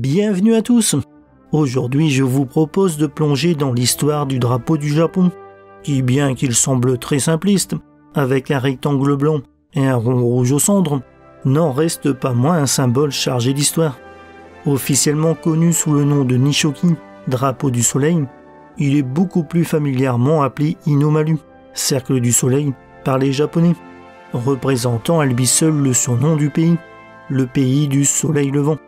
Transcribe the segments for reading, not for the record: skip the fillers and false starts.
Bienvenue à tous. Aujourd'hui, je vous propose de plonger dans l'histoire du drapeau du Japon, qui, bien qu'il semble très simpliste, avec un rectangle blanc et un rond rouge au centre, n'en reste pas moins un symbole chargé d'histoire. Officiellement connu sous le nom de Nishoki, drapeau du soleil, il est beaucoup plus familièrement appelé Inomalu, cercle du soleil, par les Japonais, représentant à lui seul le surnom du pays, le pays du soleil levant.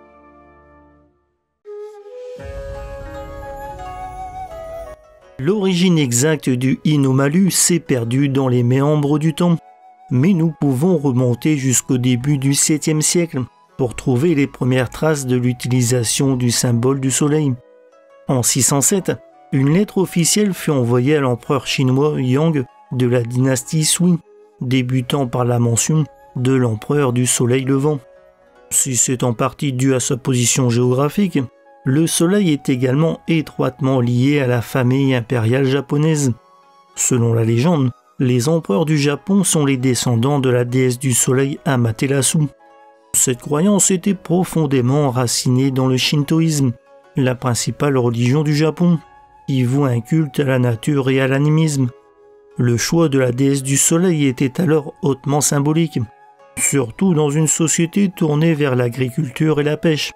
L'origine exacte du Inomalu s'est perdue dans les méandres du temps, mais nous pouvons remonter jusqu'au début du 7e siècle pour trouver les premières traces de l'utilisation du symbole du soleil. En 607, une lettre officielle fut envoyée à l'empereur chinois Yang de la dynastie Sui, débutant par la mention de l'empereur du soleil levant. Si c'est en partie dû à sa position géographique, le soleil est également étroitement lié à la famille impériale japonaise. Selon la légende, les empereurs du Japon sont les descendants de la déesse du soleil Amaterasu. Cette croyance était profondément enracinée dans le shintoïsme, la principale religion du Japon, qui voue un culte à la nature et à l'animisme. Le choix de la déesse du soleil était alors hautement symbolique, surtout dans une société tournée vers l'agriculture et la pêche.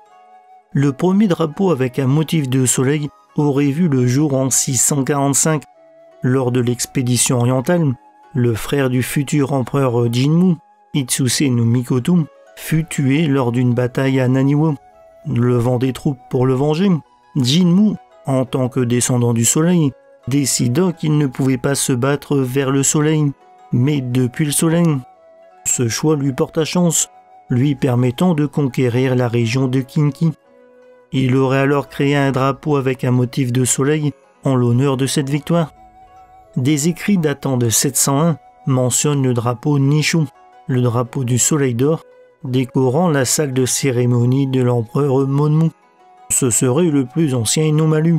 Le premier drapeau avec un motif de soleil aurait vu le jour en 645. Lors de l'expédition orientale, le frère du futur empereur Jinmu, Itsuse no Mikoto, fut tué lors d'une bataille à Naniwa. Levant des troupes pour le venger, Jinmu, en tant que descendant du soleil, décida qu'il ne pouvait pas se battre vers le soleil, mais depuis le soleil. Ce choix lui porta chance, lui permettant de conquérir la région de Kinki. Il aurait alors créé un drapeau avec un motif de soleil en l'honneur de cette victoire. Des écrits datant de 701 mentionnent le drapeau Nishu, le drapeau du soleil d'or, décorant la salle de cérémonie de l'empereur Monmu. Ce serait le plus ancien Inomalu,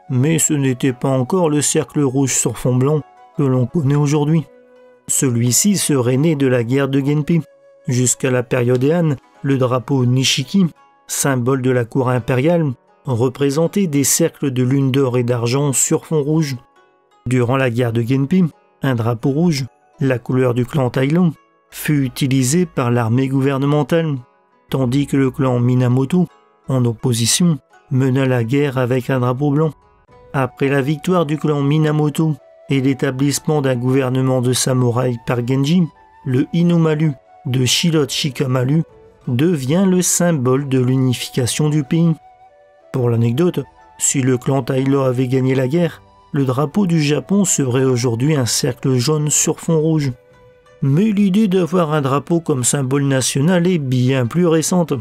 mais ce n'était pas encore le cercle rouge sur fond blanc que l'on connaît aujourd'hui. Celui-ci serait né de la guerre de Genpei. Jusqu'à la période Heian, le drapeau Nishiki, symbole de la cour impériale, représentait des cercles de lune d'or et d'argent sur fond rouge. Durant la guerre de Genpei, un drapeau rouge, la couleur du clan Tailon, fut utilisé par l'armée gouvernementale, tandis que le clan Minamoto, en opposition, mena la guerre avec un drapeau blanc. Après la victoire du clan Minamoto et l'établissement d'un gouvernement de samouraïs par Genji, le Inomalu de Shirot Shikamaru devient le symbole de l'unification du pays. Pour l'anecdote, si le clan Taira avait gagné la guerre, le drapeau du Japon serait aujourd'hui un cercle jaune sur fond rouge. Mais l'idée d'avoir un drapeau comme symbole national est bien plus récente.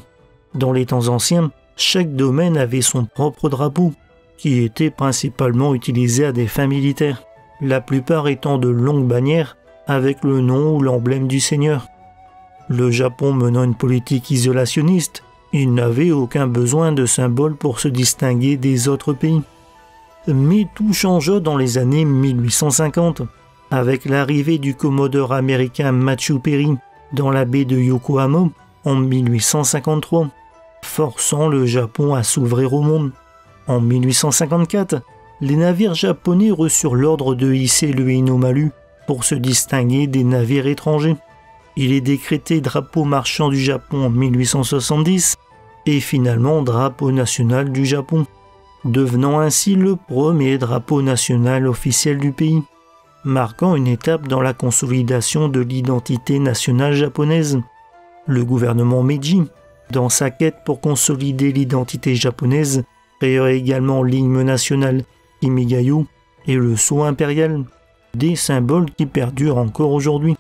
Dans les temps anciens, chaque domaine avait son propre drapeau, qui était principalement utilisé à des fins militaires, la plupart étant de longues bannières avec le nom ou l'emblème du seigneur. Le Japon menant une politique isolationniste, il n'avait aucun besoin de symbole pour se distinguer des autres pays. Mais tout changea dans les années 1850, avec l'arrivée du commodore américain Matthew Perry dans la baie de Yokohama en 1853, forçant le Japon à s'ouvrir au monde. En 1854, les navires japonais reçurent l'ordre de hisser le Inomalu pour se distinguer des navires étrangers. Il est décrété drapeau marchand du Japon en 1870 et finalement drapeau national du Japon, devenant ainsi le premier drapeau national officiel du pays, marquant une étape dans la consolidation de l'identité nationale japonaise. Le gouvernement Meiji, dans sa quête pour consolider l'identité japonaise, créera également l'hymne national Kimigayo et le sceau impérial, des symboles qui perdurent encore aujourd'hui.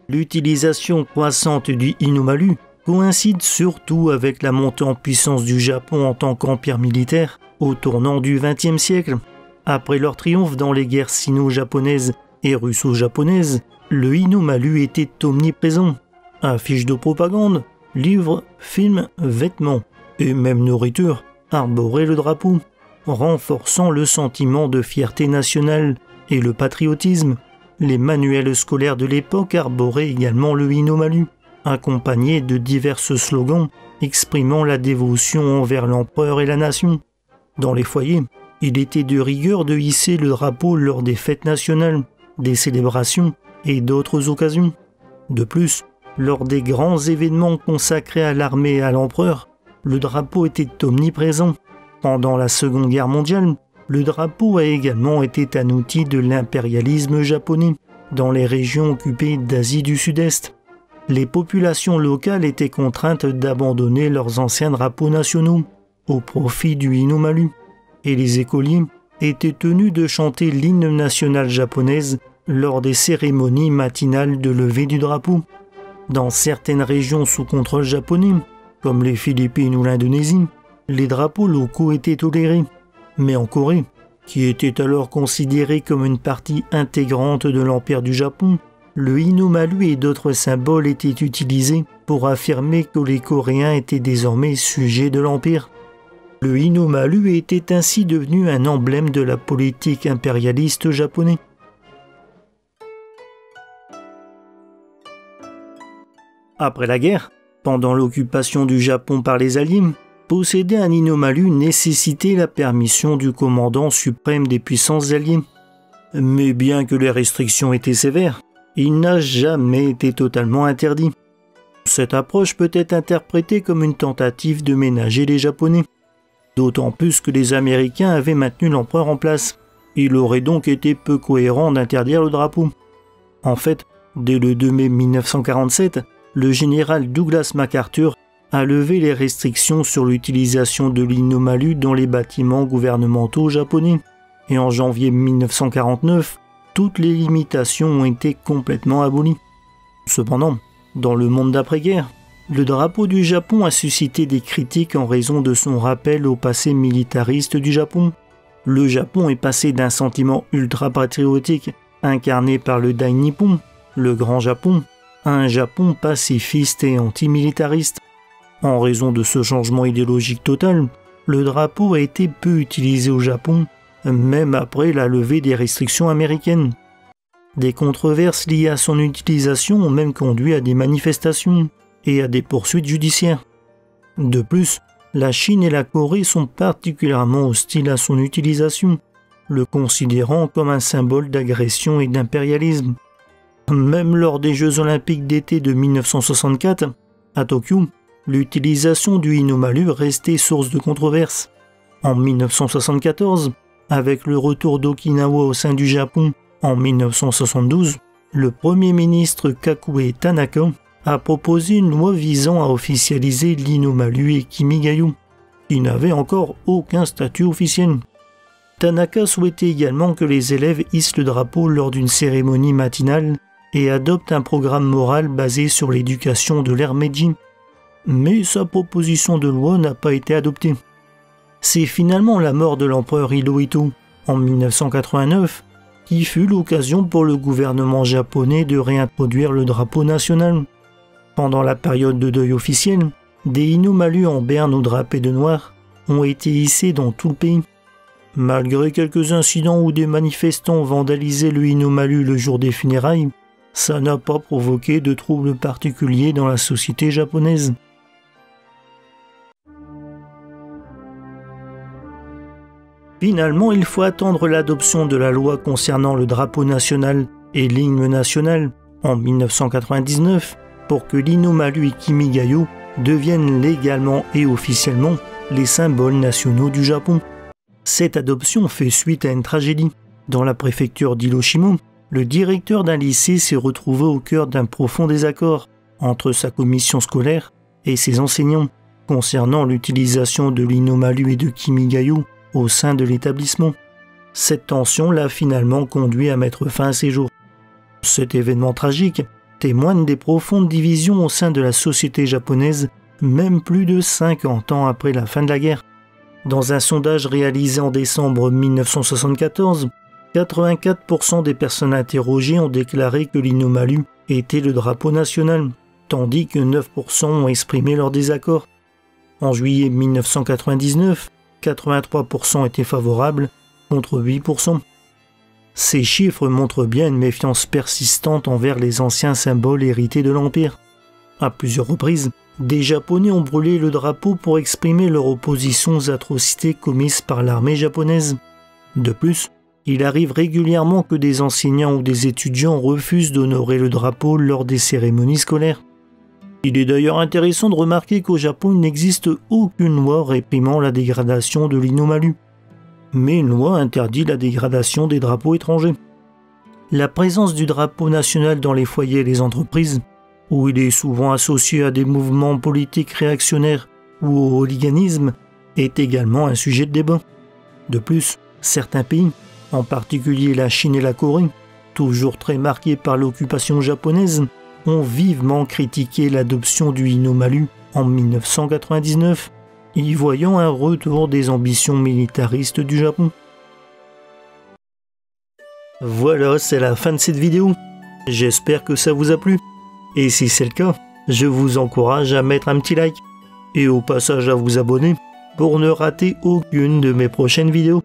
L'utilisation croissante du Inomalu coïncide surtout avec la montée en puissance du Japon en tant qu'empire militaire au tournant du XXe siècle. Après leur triomphe dans les guerres sino-japonaises et russo-japonaises, le Inomalu était omniprésent. Affiches de propagande, livres, films, vêtements et même nourriture arboraient le drapeau, renforçant le sentiment de fierté nationale et le patriotisme. les manuels scolaires de l'époque arboraient également le Hinomalu, accompagné de divers slogans exprimant la dévotion envers l'empereur et la nation. Dans les foyers, il était de rigueur de hisser le drapeau lors des fêtes nationales, des célébrations et d'autres occasions. De plus, lors des grands événements consacrés à l'armée et à l'empereur, le drapeau était omniprésent. Pendant la Seconde Guerre mondiale, le drapeau a également été un outil de l'impérialisme japonais dans les régions occupées d'Asie du Sud-Est. Les populations locales étaient contraintes d'abandonner leurs anciens drapeaux nationaux au profit du Hinomalu, et les écoliers étaient tenus de chanter l'hymne national japonaise lors des cérémonies matinales de levée du drapeau. Dans certaines régions sous contrôle japonais, comme les Philippines ou l'Indonésie, les drapeaux locaux étaient tolérés. Mais en Corée, qui était alors considérée comme une partie intégrante de l'Empire du Japon, le Hinomalu et d'autres symboles étaient utilisés pour affirmer que les Coréens étaient désormais sujets de l'Empire. Le Hinomalu était ainsi devenu un emblème de la politique impérialiste japonaise. Après la guerre, pendant l'occupation du Japon par les Alliés, posséder un Hinomalu nécessitait la permission du commandant suprême des puissances alliées. Mais bien que les restrictions étaient sévères, il n'a jamais été totalement interdit. Cette approche peut être interprétée comme une tentative de ménager les Japonais. D'autant plus que les Américains avaient maintenu l'empereur en place. Il aurait donc été peu cohérent d'interdire le drapeau. En fait, dès le 2 mai 1947, le général Douglas MacArthur a levé les restrictions sur l'utilisation de l'Hinomalu dans les bâtiments gouvernementaux japonais. Et en janvier 1949, toutes les limitations ont été complètement abolies. Cependant, dans le monde d'après-guerre, le drapeau du Japon a suscité des critiques en raison de son rappel au passé militariste du Japon. Le Japon est passé d'un sentiment ultra-patriotique incarné par le Dai Nippon, le Grand Japon, à un Japon pacifiste et antimilitariste. En raison de ce changement idéologique total, le drapeau a été peu utilisé au Japon, même après la levée des restrictions américaines. Des controverses liées à son utilisation ont même conduit à des manifestations et à des poursuites judiciaires. De plus, la Chine et la Corée sont particulièrement hostiles à son utilisation, le considérant comme un symbole d'agression et d'impérialisme. Même lors des Jeux Olympiques d'été de 1964, à Tokyo, l'utilisation du Hinomalu restait source de controverses. En 1974, avec le retour d'Okinawa au sein du Japon en 1972, le Premier ministre Kakue Tanaka a proposé une loi visant à officialiser l'Hinomalu et Kimigayo, qui n'avaient encore aucun statut officiel. Tanaka souhaitait également que les élèves hissent le drapeau lors d'une cérémonie matinale et adopte un programme moral basé sur l'éducation de l'ère Meiji. Mais sa proposition de loi n'a pas été adoptée. C'est finalement la mort de l'empereur Hirohito en 1989 qui fut l'occasion pour le gouvernement japonais de réintroduire le drapeau national. Pendant la période de deuil officiel, des Hinomalu en berne ou drapés de noir ont été hissés dans tout le pays. Malgré quelques incidents où des manifestants vandalisaient le Hinomalu le jour des funérailles, ça n'a pas provoqué de troubles particuliers dans la société japonaise. Finalement, il faut attendre l'adoption de la loi concernant le drapeau national et l'hymne national en 1999 pour que l'Hinomalu et Kimigayo deviennent légalement et officiellement les symboles nationaux du Japon. Cette adoption fait suite à une tragédie. Dans la préfecture d'Hiroshima, le directeur d'un lycée s'est retrouvé au cœur d'un profond désaccord entre sa commission scolaire et ses enseignants concernant l'utilisation de l'Hinomalu et de Kimigayo au sein de l'établissement. Cette tension l'a finalement conduit à mettre fin à ses jours. Cet événement tragique témoigne des profondes divisions au sein de la société japonaise, même plus de 50 ans après la fin de la guerre. Dans un sondage réalisé en décembre 1974, 84% des personnes interrogées ont déclaré que l'Hinomalu était le drapeau national, tandis que 9% ont exprimé leur désaccord. En juillet 1999, 83% étaient favorables, contre 8%. Ces chiffres montrent bien une méfiance persistante envers les anciens symboles hérités de l'Empire. À plusieurs reprises, des Japonais ont brûlé le drapeau pour exprimer leur opposition aux atrocités commises par l'armée japonaise. De plus, il arrive régulièrement que des enseignants ou des étudiants refusent d'honorer le drapeau lors des cérémonies scolaires. Il est d'ailleurs intéressant de remarquer qu'au Japon, il n'existe aucune loi réprimant la dégradation de l'Inomalu. Mais une loi interdit la dégradation des drapeaux étrangers. La présence du drapeau national dans les foyers et les entreprises, où il est souvent associé à des mouvements politiques réactionnaires ou au hooliganisme, est également un sujet de débat. De plus, certains pays, en particulier la Chine et la Corée, toujours très marqués par l'occupation japonaise, ont vivement critiqué l'adoption du Inomalu en 1999, y voyant un retour des ambitions militaristes du Japon. Voilà, c'est la fin de cette vidéo. J'espère que ça vous a plu. Et si c'est le cas, je vous encourage à mettre un petit like. Et au passage à vous abonner pour ne rater aucune de mes prochaines vidéos.